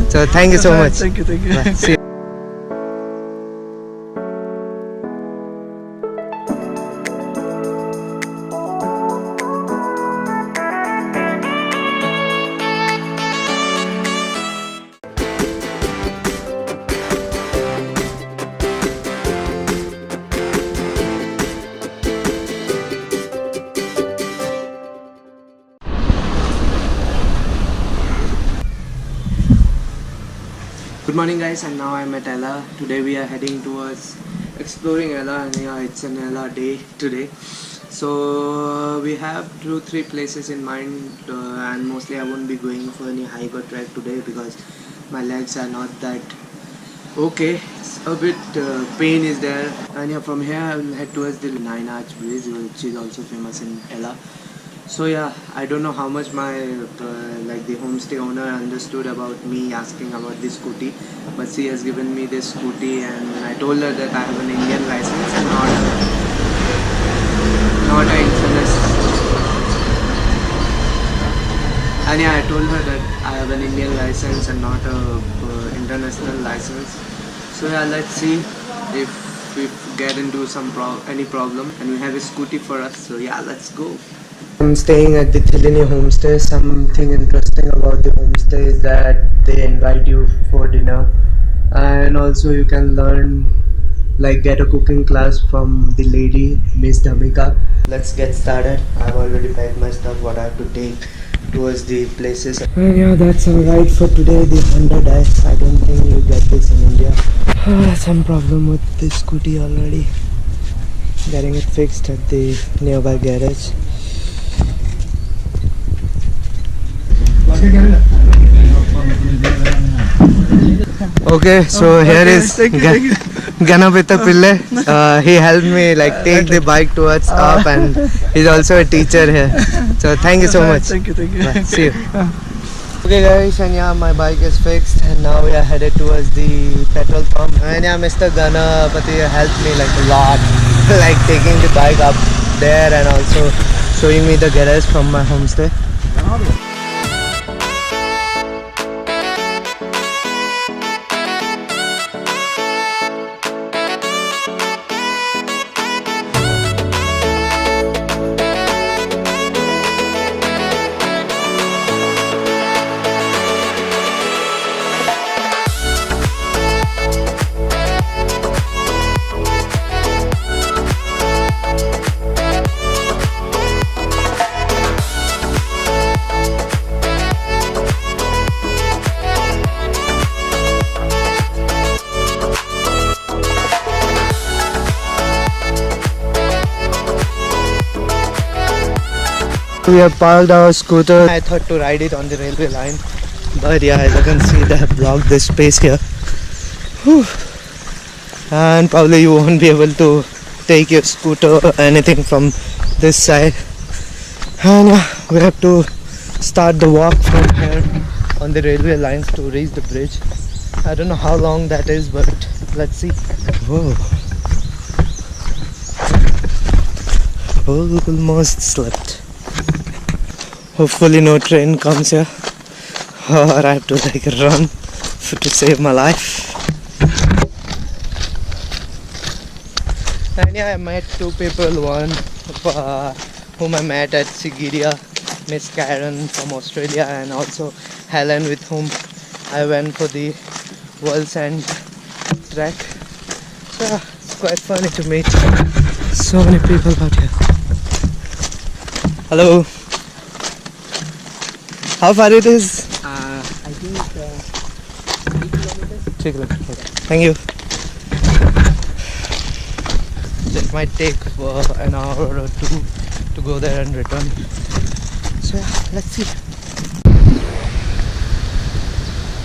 So thank you so much. Thank you. Bye. See you. Good morning guys, and now I'm at Ella. Today we are heading towards exploring Ella, and yeah, it's an Ella day today. So we have 2-3 places in mind, and mostly I won't be going for any hike or trek today because my legs are not that okay. It's a bit pain is there, and yeah, from here I will head towards the 9 Arch Bridge, which is also famous in Ella. So yeah, I don't know how much my like the homestay owner understood about me asking about this scooty, but she has given me this scooty, and I told her that I have an Indian license and not an international. And yeah, I told her that I have an Indian license and not a international license. So yeah, let's see if we get into any problem, and we have a scooty for us. So yeah, let's go. I'm staying at the Thilini homestay. Something interesting about the homestay is that they invite you for dinner, and also you can learn, like, get a cooking class from the lady, Miss Dhamika. Let's get started. I've already packed my stuff, what I have to take towards the places. And yeah, that's alright for today. The 100 Ice, I don't think you get this in India. Some problem with this scooty already. Getting it fixed at the nearby garage. Okay, so here is Ganapita Pille. He helped me like take the bike towards up, and he's also a teacher here. So thank you so much. Thank you. Bye. See you. Okay guys, and yeah, my bike is fixed, and now we are headed towards the petrol pump. And yeah, Mr. Ganapati helped me like a lot, like taking the bike up there and also showing me the garage from my homestay. We have parked our scooter. I thought to ride it on the railway line, but yeah, as you can see, they have blocked this space here. Whew. And probably you won't be able to take your scooter or anything from this side. And we have to start the walk from here on the railway lines to reach the bridge. I don't know how long that is, but let's see. Whoa. Almost slept. Hopefully no train comes here, or I have to like run to save my life. And yeah, I met 2 people. One whom I met at Sigiriya, Miss Karen from Australia, and also Helen, with whom I went for the World's End trek. So yeah, it's quite funny to meet so many people out here. Hello. How far it is? I think 3 kilometers. Okay. Thank you. It might take an hour or 2 to go there and return. So yeah, let's see.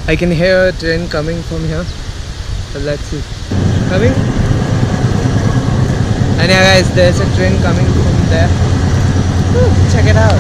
I can hear a train coming from here. So let's see. Coming? And yeah guys, there's a train coming from there. Woo, check it out.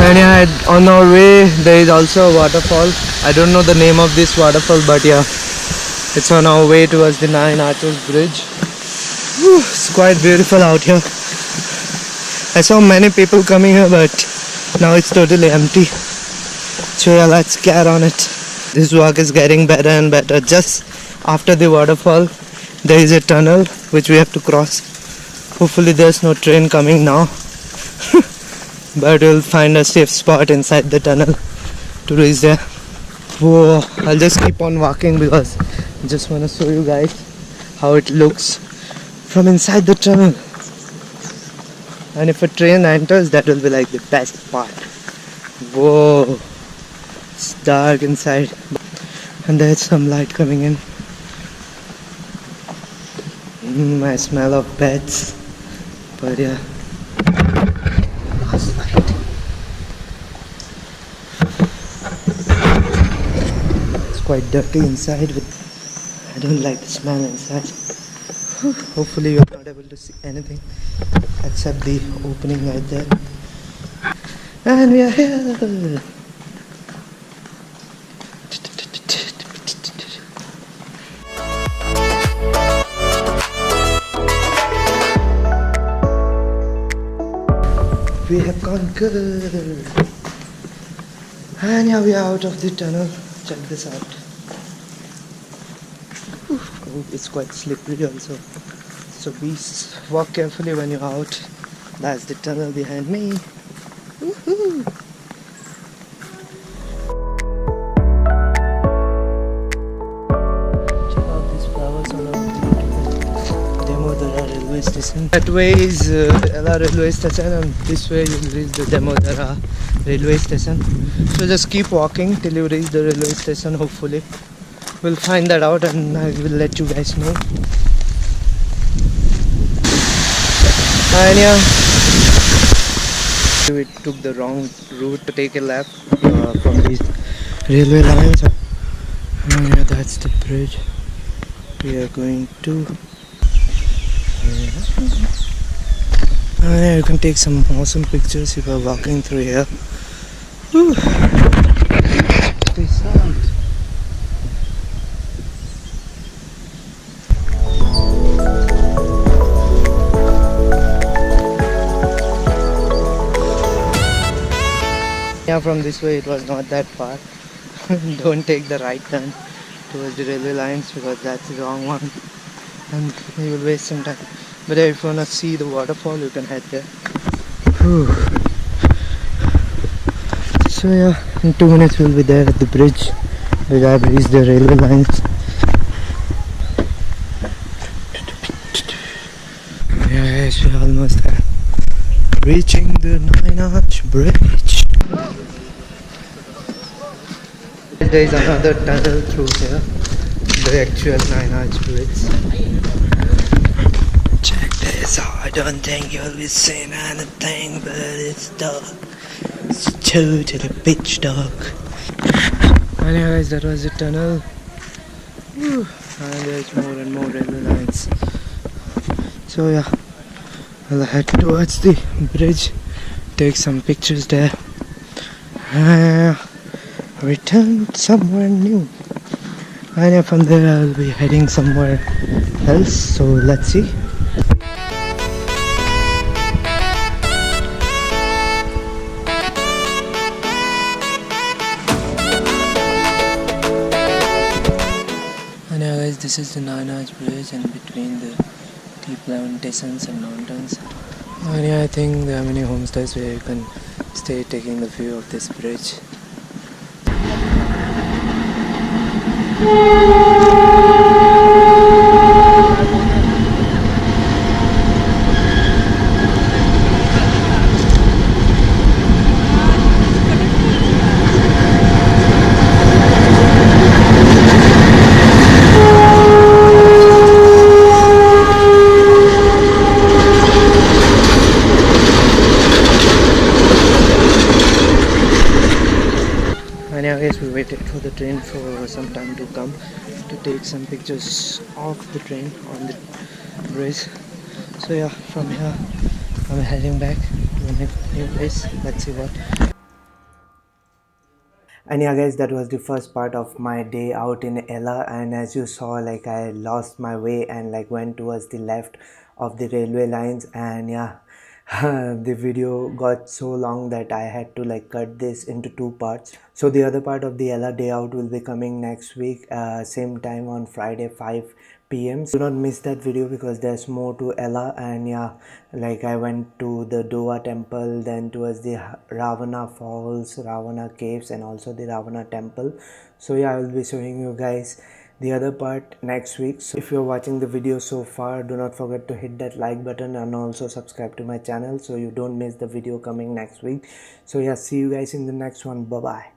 And yeah, on our way there is also a waterfall. I don't know the name of this waterfall, but yeah, it's on our way towards the Nine Arches Bridge. Whew, it's quite beautiful out here. I saw many people coming here, but now it's totally empty. So yeah, let's get on it. This walk is getting better and better. Just after the waterfall, there is a tunnel which we have to cross. Hopefully there's no train coming now. But we'll find a safe spot inside the tunnel to reach there. Whoa, I'll just keep on walking because I just want to show you guys how it looks from inside the tunnel. And if a train enters, that will be like the best part. Whoa, it's dark inside and there's some light coming in. I smell of beds, but yeah. It's quite dirty inside, but I don't like the smell inside. Hopefully you're not able to see anything except the opening right there. And we are here. We have conquered. And yeah, we are out of the tunnel. Check this out. Oh, it's quite slippery also. So be walk carefully when you're out. That's the tunnel behind me. Woohoo! Check out these flowers all over the Demodara Railway Station. That way is Ella Railway Station, and this way you'll reach the Demodara Railway Station. So just keep walking till you reach the railway station. Hopefully we'll find that out and I will let you guys know. And yeah, we took the wrong route to take a left from these railway lines. And yeah, that's the bridge we are going to. And yeah, you can take some awesome pictures if you are walking through here. Whew. Peace out. Yeah, from this way it was not that far. Don't take the right turn towards the railway lines because that's the wrong one and you will waste some time. But if you wanna see the waterfall, you can head there. Whew. So yeah, in 2 minutes we'll be there at the bridge where I've reached the railway lines. Yes, we're almost there. Reaching the Nine Arch Bridge. There is another tunnel through here, the actual Nine Arch Bridge. Check this out. I don't think you'll be seeing anything, but it's dark. It's totally pitch dark. And yeah guys, that was the tunnel. Whew. And there's more and more railway lines. So yeah, I'll head towards the bridge, take some pictures there, return somewhere new. And yeah, from there I'll be heading somewhere else, so let's see. And yeah guys, this is the Nine Arch Bridge, and between the tea plantations and mountains. And yeah, I think there are many homestays where you can stay taking the view of this bridge. And yeah guys, we waited for the train for some time to come to take some pictures of the train on the bridge. So yeah, from here I'm heading back to a new place. Let's see what. And yeah guys, that was the first part of my day out in Ella, and as you saw, like I lost my way and like went towards the left of the railway lines. And yeah, the video got so long that I had to like cut this into two parts. So the other part of the Ella day out will be coming next week, same time on Friday 5 p.m. So do not miss that video because there's more to Ella. And yeah, like I went to the Doa temple, then towards the Ravana falls, Ravana caves, and also the Ravana temple. So yeah, I will be showing you guys the other part next week. So if you're watching the video so far, do not forget to hit that like button and also subscribe to my channel so you don't miss the video coming next week. So yeah, see you guys in the next one. Bye bye.